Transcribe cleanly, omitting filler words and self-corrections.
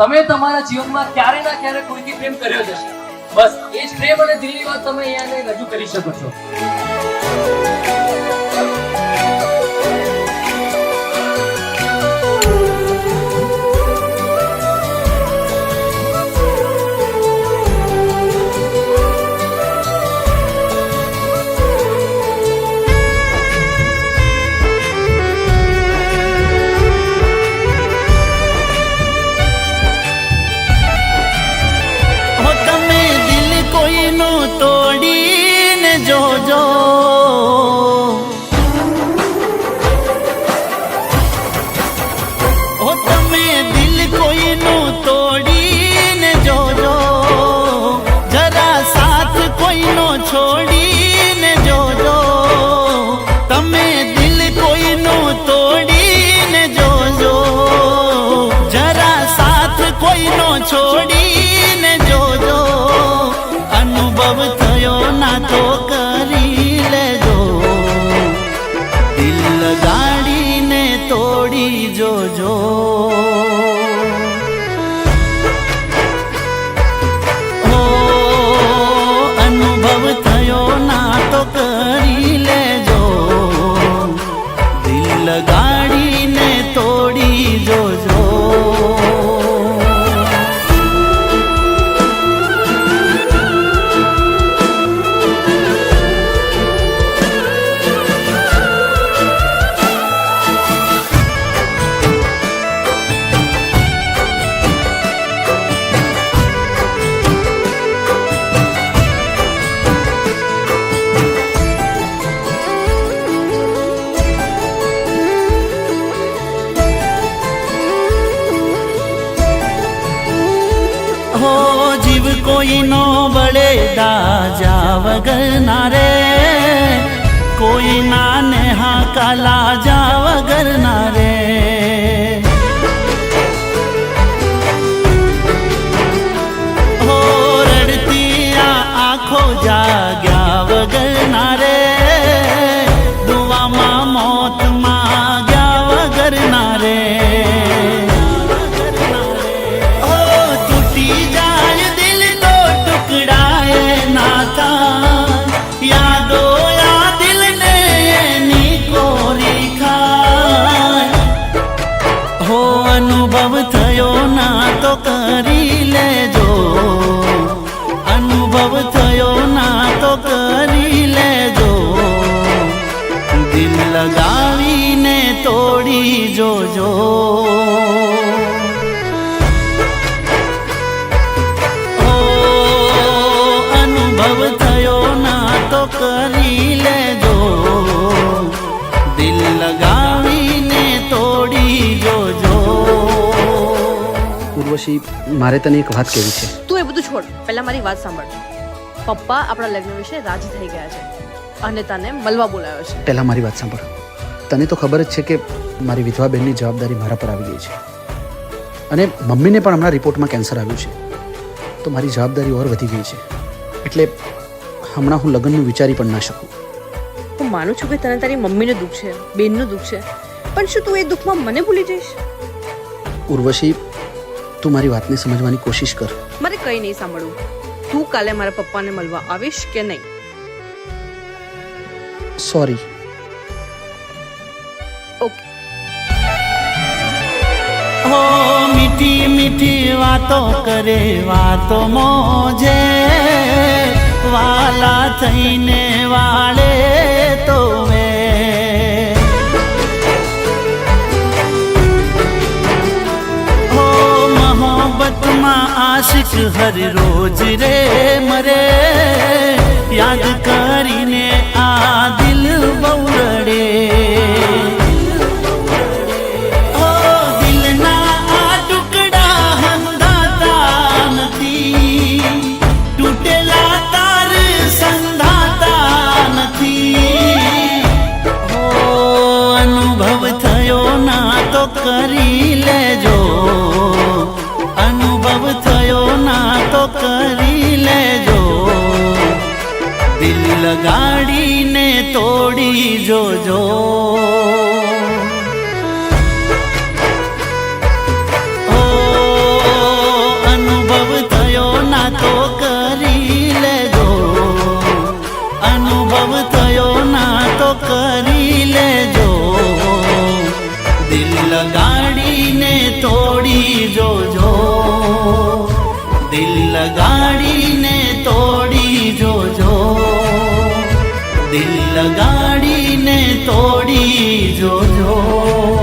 તમે તમારા જીવનમાં ક્યારે ના ક્યારે કોઈથી પ્રેમ કર્યો જ હશે. બસ એ જ પ્રેમ અને દિલની વાત તમે અહીંયા રજૂ કરી શકો છો. તોડીને જોજો ઓ તમે દિલ કોઈનું તોડીને જોજો જરા સાથ કોઈનો છોડીને જોજો તમે દિલ કોઈનું તોડીને જોજો જરા સાથ કોઈનો છોડીને જોજો અનુભવ થયો ના તો કરી લેજો દિલ લગાડીને તોડી જોજો ઓ અનુભવ થયો ના તો કરી લેજો દિલ લગાડીને તોડી જોજો હો જીવ કોઈનો બળે દાજા વગર ના રે કોઈના ને હાકા લાજા વગર ના રે હો રડતી આ આંખો જાગ્યા વગર ના રે દુવામાં મોત માગ્યા વગર ના રે અનુભવ થયો ના તો કરી લેજો અનુભવ થયો ના તો કરી લેજો દિલ લગાવીને તોડી જોજો ઓ અનુભવ થયો ના તો કરી લેજો દિલ લગાવીને તોડી જોજો ઉર્વશી મારે તને એક વાત કહેવી છે. તું એ બધું છોડ, પહેલા મારી વાત સાંભળ. પપ્પા આપણા લગ્ન વિશે રાજી થઈ ગયા છે અને તને મળવા બોલાવ્યો છે. પહેલા મારી વાત સાંભળ. તને તો ખબર જ છે કે મારી વિધવા બહેનની જવાબદારી મારા પર આવી ગઈ છે અને મમ્મીને પણ હમણાં રિપોર્ટમાં કેન્સર આવ્યું છે તો મારી જવાબદારી ઓર વધી ગઈ છે એટલે હમણાં હું લગ્નનું વિચારી પણ ના શકું. હું માનું છું કે તને તારી મમ્મીનું દુઃખ છે, બેનનું દુઃખ છે, પણ શું તું એ દુઃખમાં મને ભૂલી જઈશ? ઉર્વશી તું મારી વાતને સમજવાની કોશિશ કર. મારે કંઈ નહીં સાંભળવું. તું કાલે મારા પપ્પાને મળવા આવીશ કે નહીં? સોરી. ઓકે. હો મીઠી મીઠી વાતો કરે વાતો મોજે વાલા થઈને વાળે તો હો મોહબ્બતમાં આશિક હર રોજ રે મરે યાદ કરીને આ દિલ બહુ રડે કરી લેજો અનુભવ થયો ના તો કરી લેજો દિલ લગાડીને તોડી જોજો ઓ લગાડીને તોડી જોજો, દિલ લગાડીને તોડી જોજો.